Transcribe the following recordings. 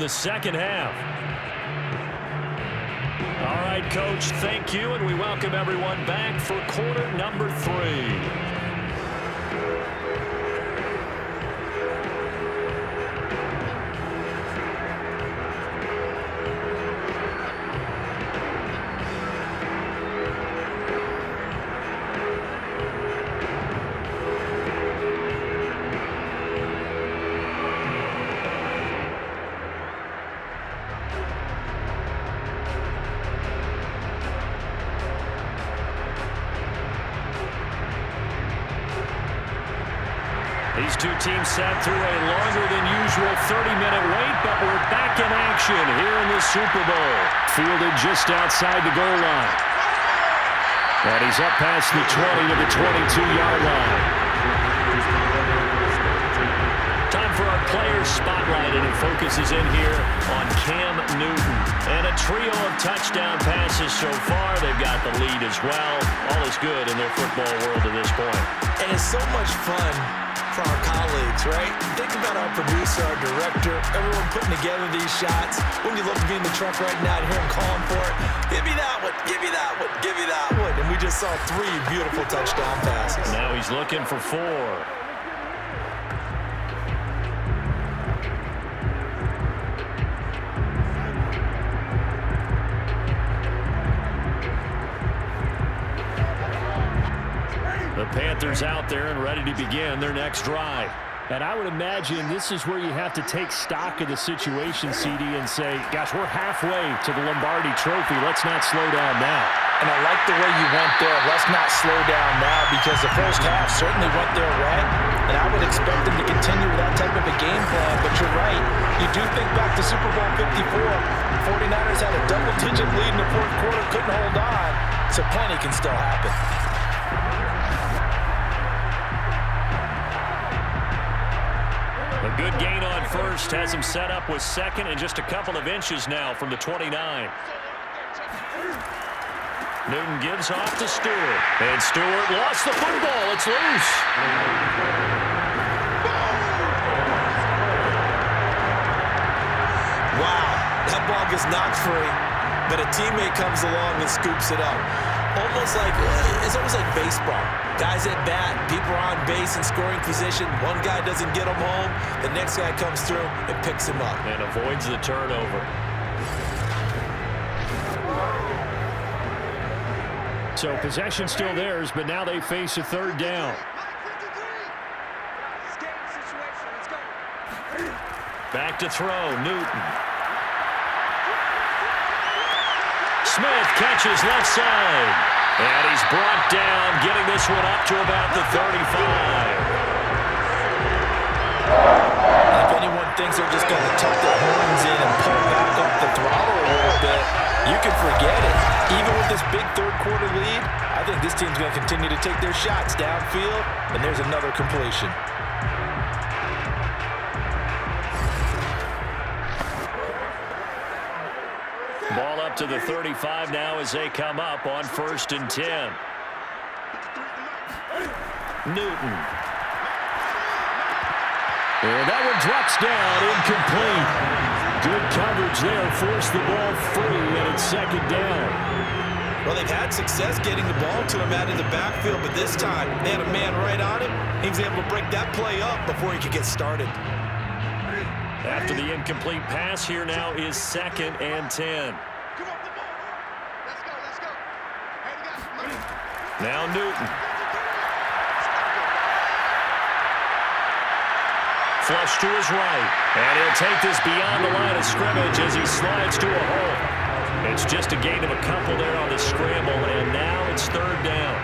The second half. All right, Coach, thank you, and we welcome everyone back for quarter number 3. These two teams sat through a longer than usual 30-minute wait, but we're back in action here in the Super Bowl. Fielded just outside the goal line. And he's up past the 20 to the 22-yard line. Time for our players spotlight, and it focuses in here on Cam Newton. And a trio of touchdown passes so far. They've got the lead as well. All is good in their football world at this point. And it's so much fun for our colleagues, right? Think about our producer, our director, everyone putting together these shots. When you look to be in the truck right now and hear him calling for it, give me that one, give me that one, give me that one. And we just saw 3 beautiful touchdown passes. Now he's looking for 4. The Panthers out there and ready to begin their next drive. And I would imagine this is where you have to take stock of the situation, CD, and say, gosh, we're halfway to the Lombardi Trophy. Let's not slow down now. And I like the way you went there. Let's not slow down now, because the first half certainly went their way. And I would expect them to continue with that type of a game plan. But you're right. You do think back to Super Bowl 54. 49ers had a double-digit lead in the fourth quarter, couldn't hold on. So plenty can still happen. A good gain on first has him set up with second and just a couple of inches now from the 29. Newton gives off to Stewart. And Stewart lost the football. It's loose. Wow, that ball gets knocked free, but a teammate comes along and scoops it up. It's almost like baseball. Guys at bat, people are on base in scoring position. One guy doesn't get him home. The next guy comes through and picks him up. And avoids the turnover. So possession still theirs, but now they face a third down. Back to throw, Newton. Smith catches left side. And he's brought down, getting this one up to about the 35. If anyone thinks they're just going to tuck their horns in and pull back up the throttle a little bit, you can forget it. Even with this big third-quarter lead, I think this team's going to continue to take their shots downfield, and there's another completion. Ball up to the 35 now as they come up on 1st and 10. Newton. And that one drops down, incomplete. Good coverage there, forced the ball free, and it's second down. Well, they've had success getting the ball to him out in the backfield, but this time they had a man right on him. He was able to break that play up before he could get started. After the incomplete pass, here now is 2nd and 10. Now Newton. Flush to his right. And he'll take this beyond the line of scrimmage as he slides to a hole. It's just a gain of a couple there on the scramble, and now it's 3rd down.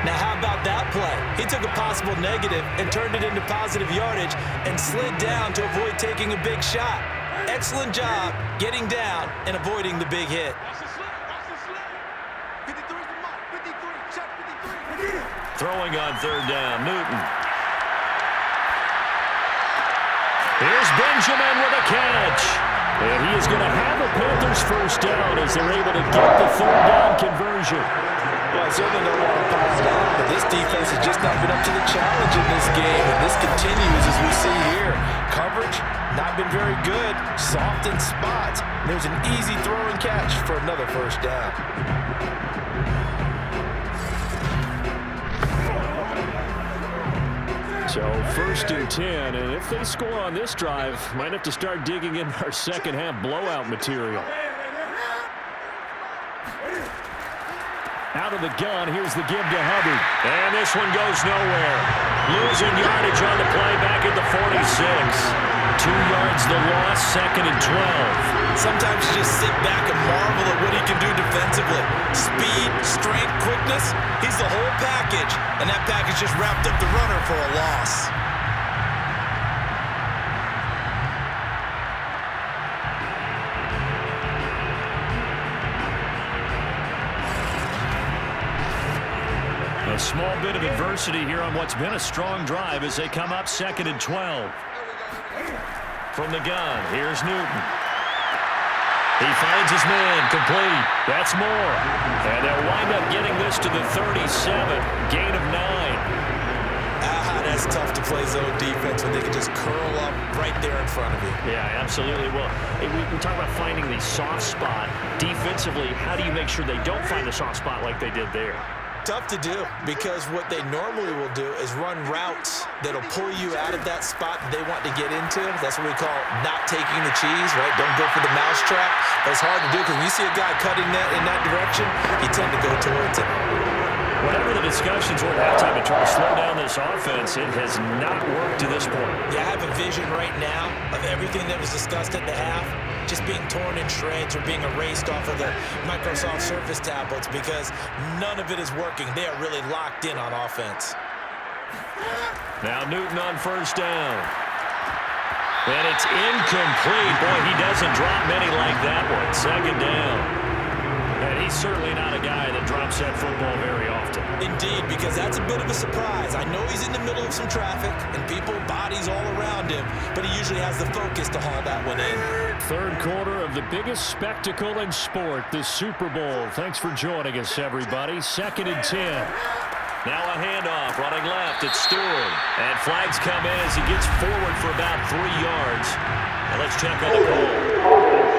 Now, how about that play? He took a possible negative and turned it into positive yardage and slid down to avoid taking a big shot. Excellent job getting down and avoiding the big hit. Throwing on 3rd down, Newton. Here's Benjamin with a catch. And he is going to have a Panthers first down as they're able to get the 3rd down conversion. Well, I certainly don't want to pile down, but this defense has just not been up to the challenge in this game, and this continues as we see here. Coverage, not been very good, soft in spots. There's an easy throw and catch for another first down. So 1st and 10, and if they score on this drive, might have to start digging in our second half blowout material. Out of the gun, here's the give to Hubbard. And this one goes nowhere. Losing yardage on the play back at the 46. 2 yards the loss, 2nd and 12. Sometimes you just sit back and marvel at what he can do defensively. Speed, strength, quickness, he's the whole package. And that package just wrapped up the runner for a loss. A small bit of adversity here on what's been a strong drive as they come up 2nd and 12. From the gun, here's Newton. He finds his man, complete. That's more. And they'll wind up getting this to the 37, gain of 9. That's tough to play zone defense when they can just curl up right there in front of you. Yeah, absolutely. Well, we talk about finding the soft spot. Defensively, how do you make sure they don't find a soft spot like they did there? Tough to do, because what they normally will do is run routes that'll pull you out of that spot that they want to get into. That's what we call not taking the cheese, right? Don't go for the mousetrap. But it's hard to do because when you see a guy cutting that in that direction, you tend to go towards it. Whatever the discussions were at halftime to try to slow down this offense, it has not worked to this point. Yeah, I have a vision right now of everything that was discussed at the half just being torn in shreds or being erased off of the Microsoft Surface tablets because none of it is working. They are really locked in on offense. Now Newton on 1st down. And it's incomplete. Boy, he doesn't drop many like that one. 2nd down. And he's certainly not a guy that drops that football very often. Indeed, because that's a bit of a surprise. I know he's in the middle of some traffic and people, bodies all around him, but he usually has the focus to haul that one in. 3rd quarter of the biggest spectacle in sport, the Super Bowl. Thanks for joining us, everybody. 2nd and 10. Now a handoff, running left, it's Stewart. And flags come in as he gets forward for about 3 yards. And let's check on the call.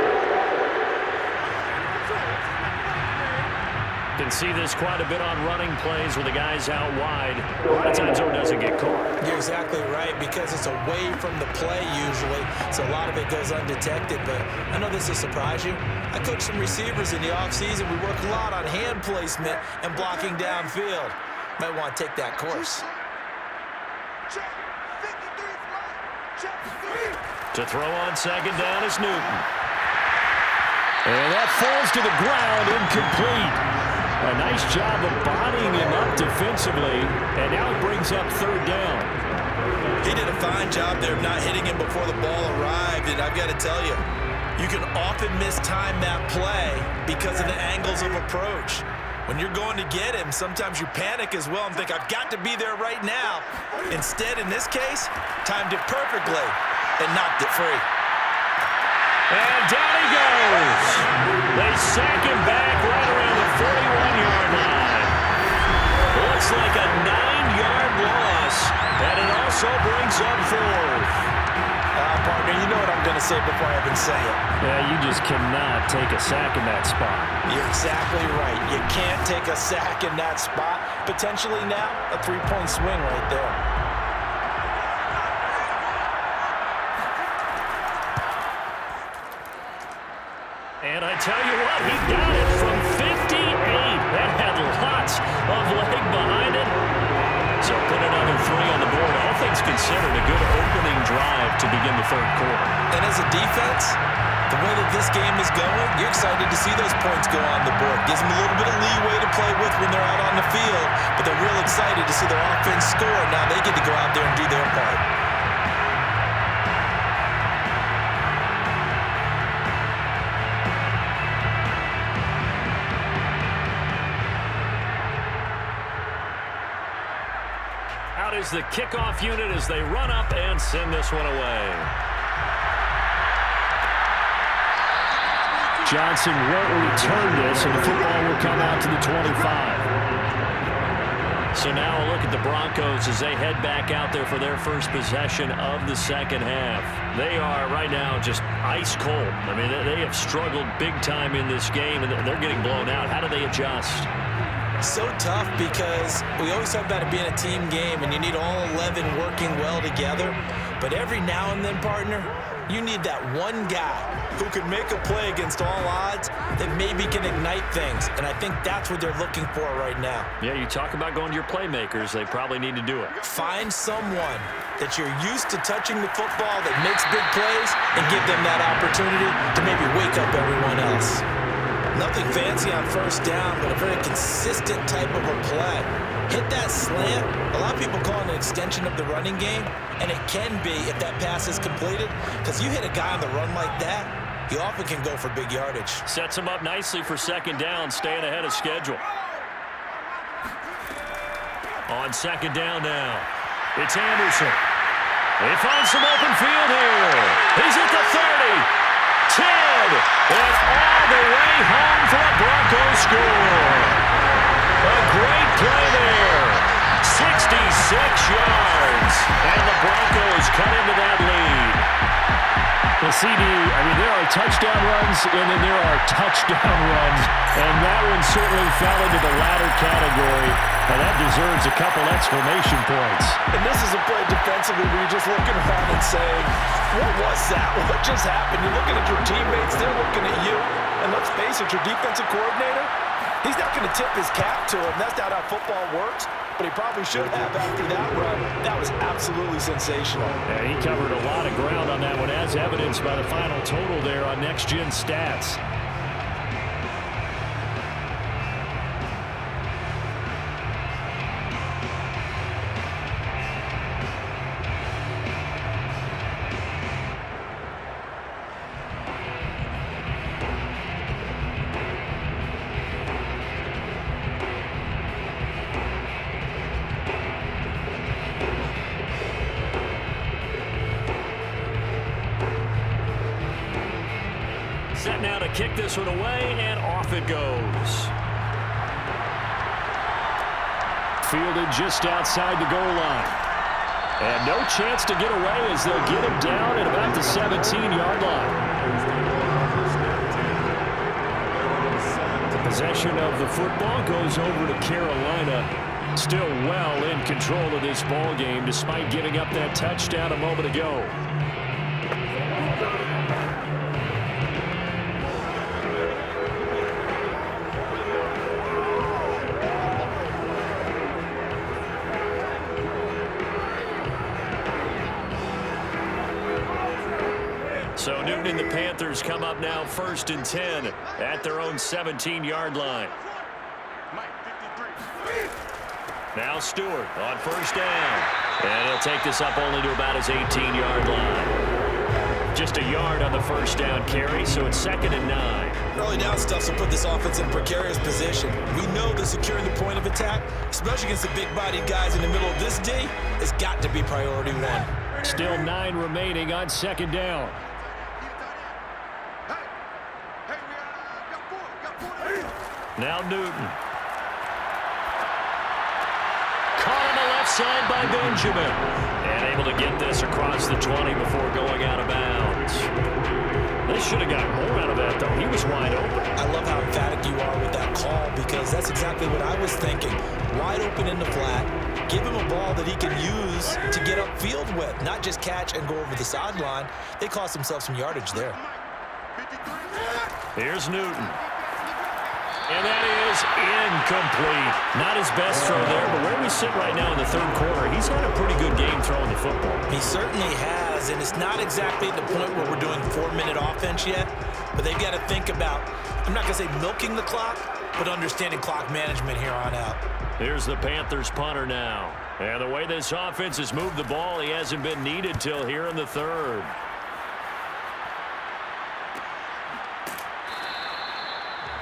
Can see this quite a bit on running plays with the guys out wide. A lot of times, though, it doesn't get caught. You're exactly right, because it's away from the play usually, so a lot of it goes undetected. But I know this will surprise you. I coach some receivers in the offseason. We work a lot on hand placement and blocking downfield. Might want to take that course. To throw on 2nd down is Newton. And that falls to the ground, incomplete. A nice job of bodying him up defensively, and now it brings up 3rd down. He did a fine job there of not hitting him before the ball arrived, and I've got to tell you, you can often mistime that play because of the angles of approach. When you're going to get him, sometimes you panic as well and think, I've got to be there right now. Instead, in this case, timed it perfectly and knocked it free. And down he goes. They sack him back right around the 41-yard line. Looks like a 9-yard loss, and it also brings up 4th. Partner, you know what I'm going to say before I even say it. Yeah, you just cannot take a sack in that spot. You're exactly right. You can't take a sack in that spot. Potentially now, a 3-point swing right there. And I tell you what, he got it from 58. That had lots of leg behind it. So put another 3 on the board. All things considered, a good opening drive to begin the 3rd quarter. And as a defense, the way that this game is going, you're excited to see those points go on the board. Gives them a little bit of leeway to play with when they're out on the field, but they're real excited to see their offense score. Now they get to go out there and do their part. Is the kickoff unit as they run up and send this one away. Johnson won't return this, and the football will come out to the 25. So now a look at the Broncos as they head back out there for their first possession of the second half. They are right now just ice cold. I mean, they have struggled big time in this game, and they're getting blown out. How do they adjust? So tough because we always talk about it being a team game, and you need all 11 working well together. But every now and then, partner, you need that one guy who can make a play against all odds that maybe can ignite things. And I think that's what they're looking for right now. Yeah, you talk about going to your playmakers. They probably need to do it. Find someone that you're used to touching the football that makes big plays and give them that opportunity to maybe wake up everyone else. Nothing fancy on first down, but a very consistent type of a play. Hit that slant. A lot of people call it an extension of the running game, and it can be if that pass is completed, because you hit a guy on the run like that, he often can go for big yardage. Sets him up nicely for second down, staying ahead of schedule. On second down now, it's Anderson. He finds some open field here. He's at the 30. 10, and all the way home for a Broncos score. A great play there. 66 yards, and the Broncos cut into that lead. The CD, I mean, there are touchdown runs, and then there are touchdown runs, and that one certainly fell into the latter category, and that deserves a couple exclamation points. And this is a play defensively where you're just looking around and saying, what was that? What just happened? You're looking at your teammates, they're looking at you, and let's face it, your defensive coordinator, he's not going to tip his cap to him. That's not how football works. But he probably should have after that run. That was absolutely sensational. Yeah, he covered a lot of ground on that one, as evidenced by the final total there on Next Gen Stats. Set now to kick this one away, and off it goes. Fielded just outside the goal line. And no chance to get away as they'll get him down at about the 17-yard line. The possession of the football goes over to Carolina. Still well in control of this ball game despite giving up that touchdown a moment ago. So Newton and the Panthers come up now 1st and 10 at their own 17-yard line. Now Stewart on first down. And he'll take this up only to about his 18-yard line. Just a yard on the first down carry, so it's 2nd and 9. Early down stuff will put this offense in a precarious position. We know that securing the point of attack, especially against the big-bodied guys in the middle of this D, has got to be priority one. Still 9 remaining on 2nd down. Now Newton. Caught on the left side by Benjamin. And able to get this across the 20 before going out of bounds. They should have got more out of that, though. He was wide open. I love how emphatic you are with that call because that's exactly what I was thinking. Wide open in the flat. Give him a ball that he can use to get upfield with, not just catch and go over the sideline. They cost themselves some yardage there. Here's Newton. And that is incomplete. Not his best throw there, but where we sit right now in the 3rd quarter, he's had a pretty good game throwing the football. He certainly has, and it's not exactly at the point where we're doing 4-minute offense yet, but they've got to think about, I'm not going to say milking the clock, but understanding clock management here on out. Here's the Panthers punter now. And the way this offense has moved the ball, he hasn't been needed till here in the 3rd.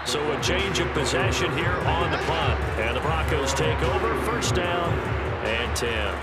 So a change of possession here on the punt. And the Broncos take over, 1st down and 10.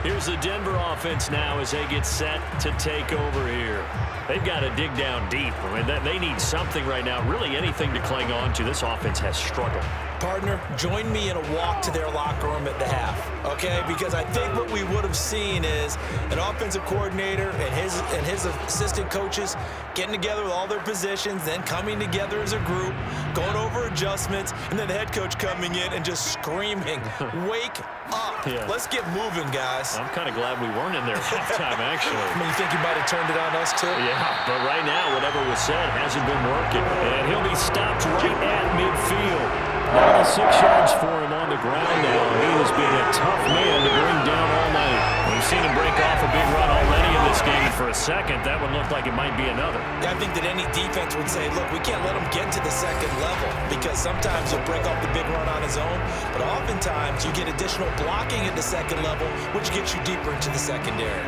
Here's the Denver offense now as they get set to take over here. They've got to dig down deep. I mean, they need something right now, really anything to cling on to. This offense has struggled. Partner, join me in a walk to their locker room at the half, okay? Because I think what we would have seen is an offensive coordinator and his assistant coaches getting together with all their positions, then coming together as a group, going over adjustments, and then the head coach coming in and just screaming, "Wake up. Yeah. Let's get moving, guys." I'm kind of glad we weren't in there at halftime, actually. I mean, you think you might have turned it on us, too? Yeah, but right now, whatever was said hasn't been working. And he'll be stopped right at midfield. Now 6 yards for him on the ground now. He has been a tough man to bring down all night. We've seen him break off a big run already in this game. For a second, that would look like it might be another. I think that any defense would say, look, we can't let him get to the second level because sometimes he'll break off the big run on his own, but oftentimes you get additional blocking at the second level, which gets you deeper into the secondary.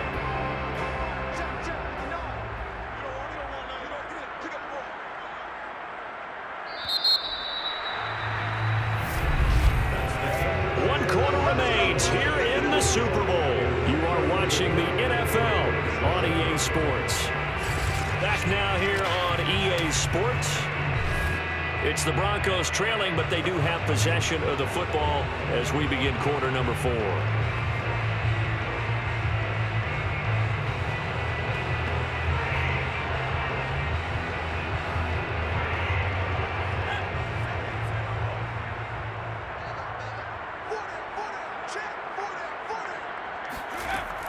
Here in the Super Bowl, you are watching the NFL on EA Sports. Back now here on EA Sports. It's the Broncos trailing, but they do have possession of the football as we begin quarter number 4.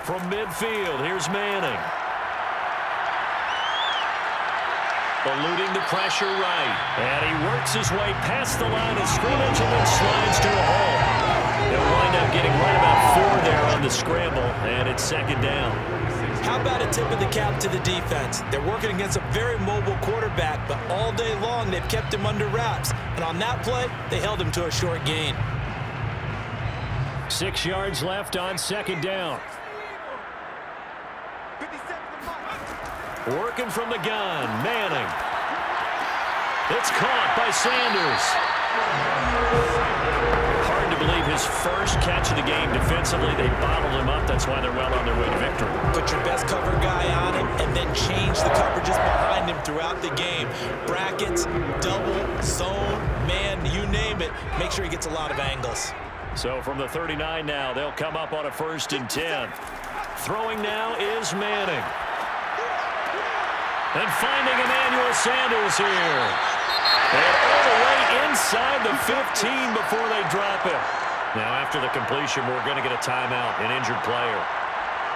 From midfield, here's Manning. Eluding the pressure right. And he works his way past the line of scrimmage and then slides to a hole. They'll wind up getting right about 4 there on the scramble, and it's second down. How about a tip of the cap to the defense? They're working against a very mobile quarterback, but all day long they've kept him under wraps. And on that play, they held him to a short gain. 6 yards left on second down. Working from the gun, Manning. It's caught by Sanders. Hard to believe his first catch of the game defensively. They bottled him up. That's why they're well on their way to victory. Put your best cover guy on him and then change the coverages behind him throughout the game. Brackets, double, zone, man, you name it. Make sure he gets a lot of angles. So from the 39 now, they'll come up on a 1st and 10. Throwing now is Manning. And finding Emmanuel Sanders here. And all the way inside the 15 before they drop it. Now after the completion, we're going to get a timeout, an injured player.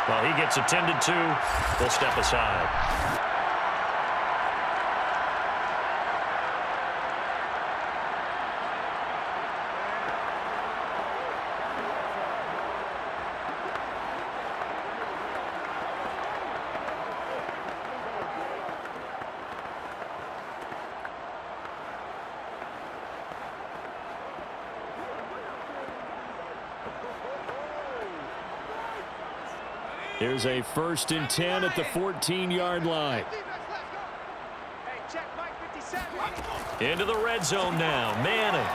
While he gets attended to, we'll step aside. Here's a 1st and 10 at the 14-yard line. Into the red zone now. Manning.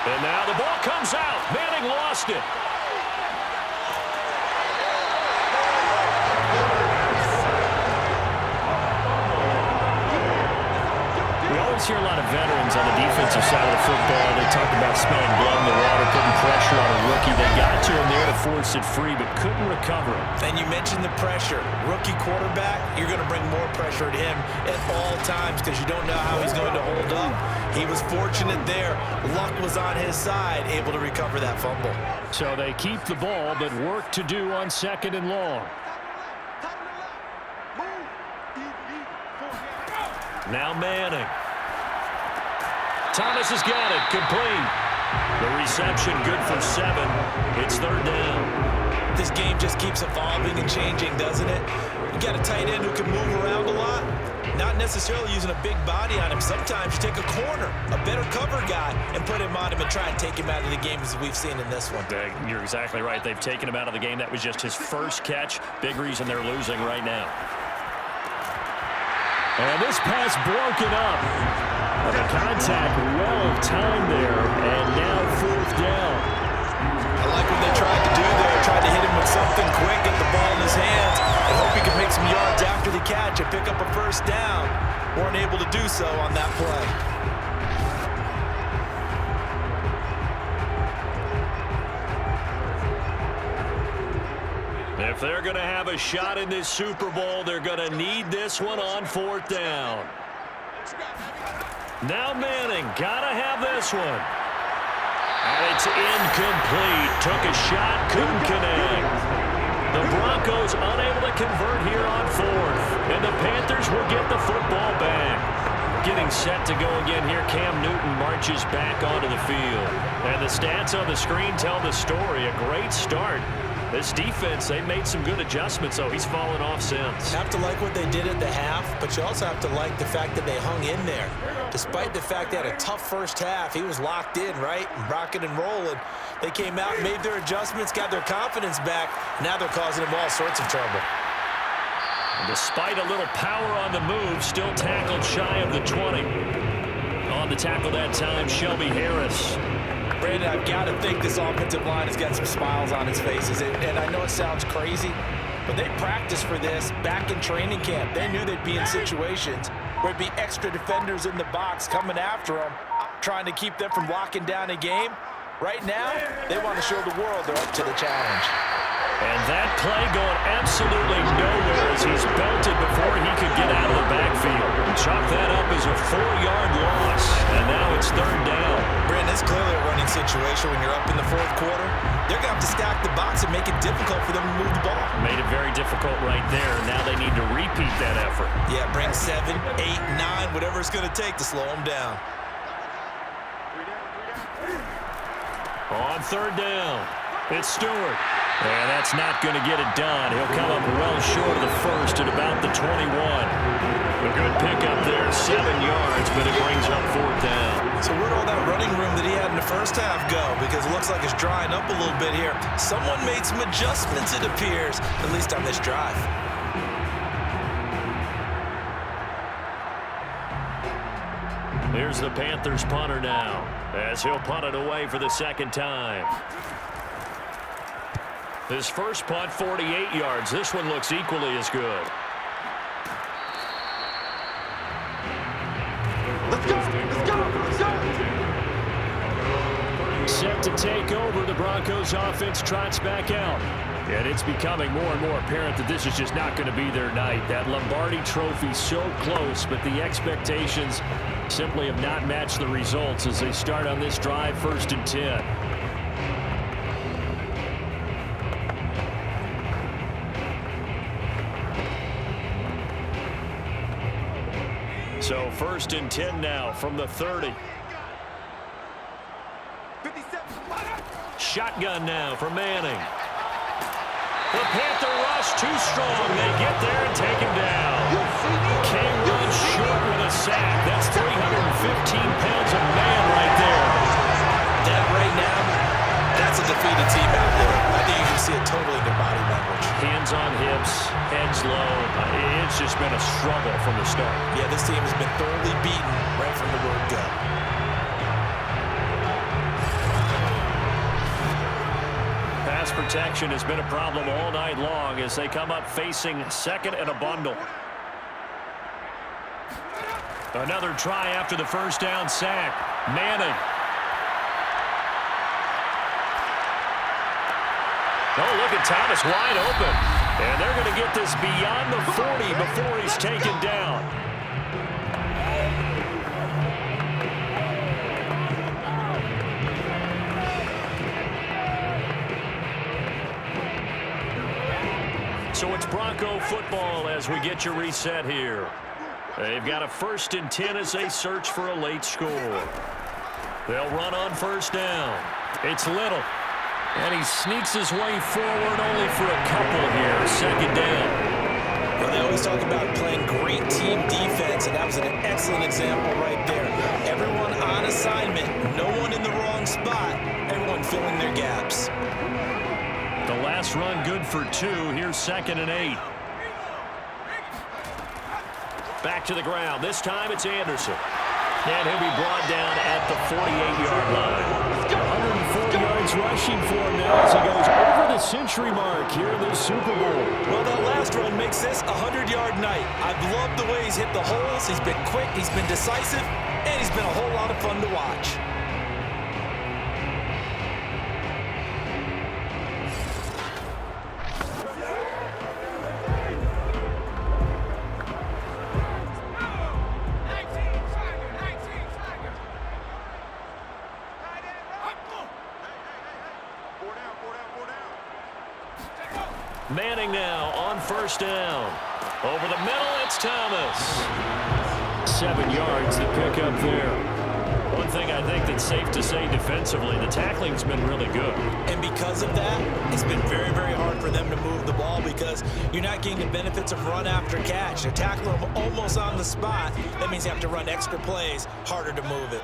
And now the ball comes out. Manning lost it. We always hear a lot of veterans on the defensive side of the football. They talk about smelling blood in the water, putting pressure on a rookie. They got to him there to force it free, but couldn't recover it. And you mentioned the pressure. Rookie quarterback, you're going to bring more pressure at him at all times because you don't know how he's going to hold up. He was fortunate there. Luck was on his side, able to recover that fumble. So they keep the ball, but work to do on 2nd and long. Now Manning. Thomas has got it. Complete. The reception good for 7. It's 3rd down. This game just keeps evolving and changing, doesn't it? You got a tight end who can move around a lot. Not necessarily using a big body on him. Sometimes you take a corner, a better cover guy, and put him on him and try and take him out of the game as we've seen in this one. You're exactly right. They've taken him out of the game. That was just his first catch. Big reason they're losing right now. And this pass broken up. The contact well timed there, and now 4th down. I like what they tried to do there. Tried to hit him with something quick, get the ball in his hands, and hope he could make some yards after the catch and pick up a first down. Weren't able to do so on that play. If they're going to have a shot in this Super Bowl, they're going to need this one on 4th down. Now Manning, got to have this one. And it's incomplete. Took a shot, couldn't connect. The Broncos unable to convert here on 4th. And the Panthers will get the football back. Getting set to go again here, Cam Newton marches back onto the field. And the stats on the screen tell the story. A great start. This defense, they made some good adjustments, so he's fallen off since. You have to like what they did at the half, but you also have to like the fact that they hung in there. Despite the fact they had a tough first half, he was locked in, right? Rocking and rolling. They came out, made their adjustments, got their confidence back. Now they're causing him all sorts of trouble. And despite a little power on the move, still tackled shy of the 20. On the tackle that time, Shelby Harris. Brandon, I've got to think this offensive line has got some smiles on its faces. And I know it sounds crazy, but they practiced for this back in training camp. They knew they'd be in situations where it'd be extra defenders in the box coming after them, trying to keep them from locking down a game. Right now, they want to show the world they're up to the challenge. And that play going absolutely nowhere as he's belted before he could get out of the backfield. Chalk that up as a 4-yard loss, and now it's 3rd down. Brandon, it's clearly a running situation when you're up in the 4th quarter. They're going to have to stack the box and make it difficult for them to move the ball. Made it very difficult right there. Now they need to repeat that effort. Yeah, bring 7, 8, 9, whatever it's going to take to slow them down. On 3rd down, it's Stewart. And that's not going to get it done. He'll come up well short of the first at about the 21. A good pickup there, 7 yards, but it brings up 4th down. So where'd all that running room that he had in the first half go? Because it looks like it's drying up a little bit here. Someone made some adjustments, it appears, at least on this drive. Here's the Panthers punter now, as he'll punt it away for the 2nd time. His first punt, 48 yards. This one looks equally as good. Let's go! Let's go! Let's go! Set to take over, the Broncos offense trots back out. And it's becoming more and more apparent that this is just not going to be their night. That Lombardi trophy so close, but the expectations simply have not matched the results as they start on this drive, 1st and 10. So 1st and 10 now from the 30. 57. Shotgun now for Manning. The Panther rush too strong. They get there and take him down. King runs short with a sack. That's 315 pounds of man right there. That right now, that's a defeated team out there. I think you can see it totally in their body language. Hands on hips, heads low. It's just been a struggle from the start. Yeah, this team has been thoroughly beaten right from the word go. Pass protection has been a problem all night long as they come up facing 2nd and a bundle. Another try after the 1st down sack. Manning. Oh, look at Thomas wide open. And they're going to get this beyond the 40 before he's taken down. So it's Bronco football as we get you reset here. They've got a 1st and 10 as they search for a late score. They'll run on 1st down. It's Little. And he sneaks his way forward only for a couple here. 2nd down. Well, they always talk about playing great team defense, and that was an excellent example right there. Everyone on assignment, no one in the wrong spot, everyone filling their gaps. The last run good for 2. Here's 2nd and 8. Back to the ground. This time it's Anderson. And he'll be brought down at the 48-yard line. 104 yards rushing for him now as he goes over the century mark here in this Super Bowl. Well, that last run makes this a 100-yard night. I've loved the way he's hit the holes. He's been quick, he's been decisive, and he's been a whole lot of fun to watch. Manning now on first down. Over the middle, it's Thomas. 7 yards to pick up there. One thing I think that's safe to say defensively, the tackling's been really good. And because of that, it's been very, very hard for them to move the ball because you're not getting the benefits of run after catch. They're tackling them almost on the spot. That means you have to run extra plays, harder to move it.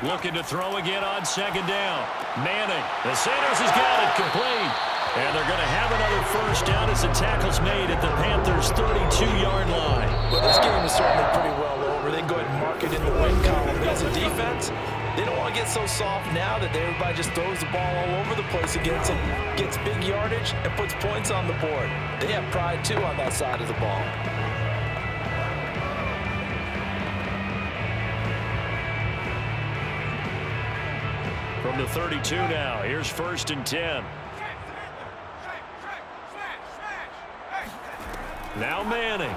Looking to throw again on second down. Manning. The Sanders has got it complete. And they're going to have another first down as the tackle's made at the Panthers' 32-yard line. Well, this game is certainly pretty well over. They go ahead and mark it in the win column. But as a defense, they don't want to get so soft now that everybody just throws the ball all over the place against them, gets big yardage, and puts points on the board. They have pride, too, on that side of the ball. From the 32 now, here's first and 10. Now Manning.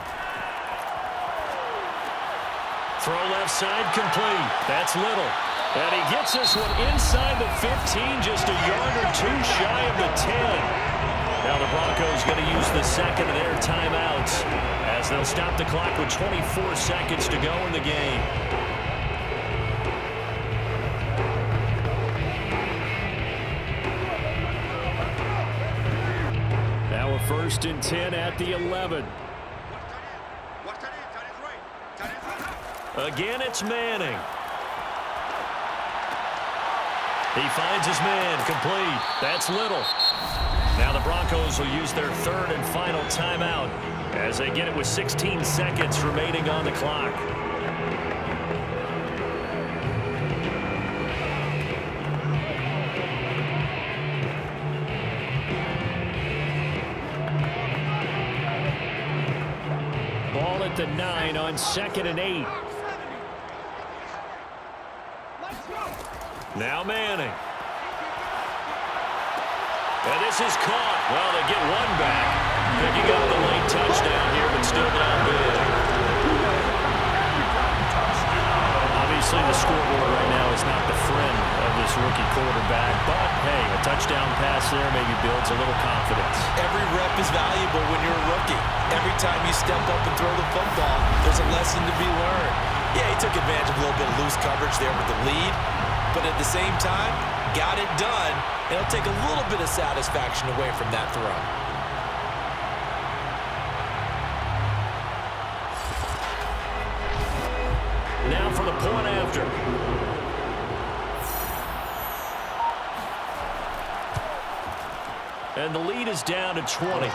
Throw left side complete. That's Little. And he gets this one inside the 15, just a yard or two shy of the 10. Now the Broncos going to use the second of their timeouts as they'll stop the clock with 24 seconds to go in the game. Now a first and 10 at the 11. Again, it's Manning. He finds his man complete. That's Little. Now the Broncos will use their third and final timeout as they get it with 16 seconds remaining on the clock. Ball at the 9 on 2nd and 8. Now Manning. And this is caught. Well, they get one back. Picking up the late touchdown here, but still down big. Obviously, the scoreboard right now is not the friend of this rookie quarterback. But, hey, a touchdown pass there maybe builds a little confidence. Every rep is valuable when you're a rookie. Every time you step up and throw the football, there's a lesson to be learned. Yeah, he took advantage of a little bit of loose coverage there with the lead. But at the same time, got it done. It'll take a little bit of satisfaction away from that throw. Now for the point after. And the lead is down to 20.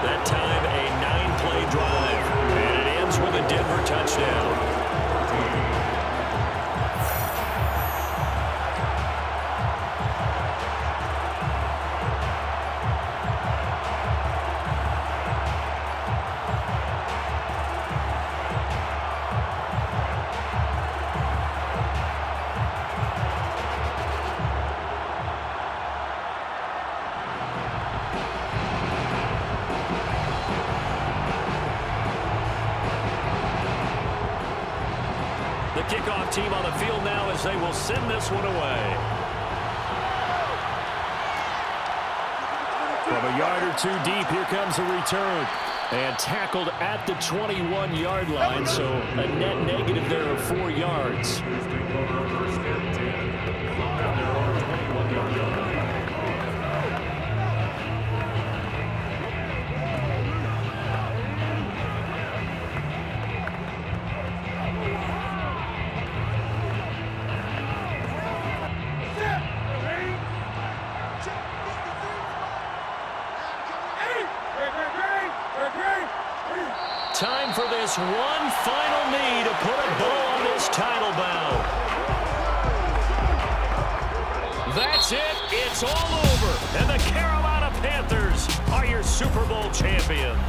That time a 9-play drive. And it ends with a Denver touchdown. Kickoff team on the field now as they will send this one away. From a yard or two deep, here comes a return. And tackled at the 21-yard line, so a net negative there of 4 yards. Time for this one final knee to put a bow on this title bout. That's it. It's all over. And the Carolina Panthers are your Super Bowl champions.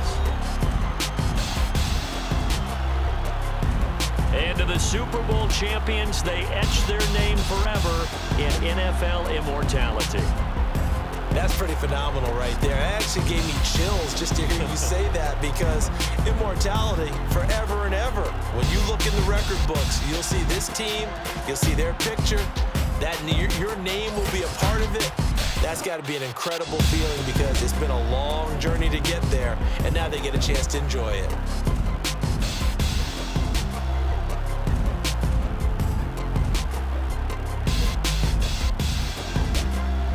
And to the Super Bowl champions, they etch their name forever in NFL immortality. That's pretty phenomenal right there. It actually gave me chills just to hear you say that, because immortality forever and ever. When you look in the record books, you'll see this team, you'll see their picture, that your name will be a part of it. That's got to be an incredible feeling, because it's been a long journey to get there, and now they get a chance to enjoy it.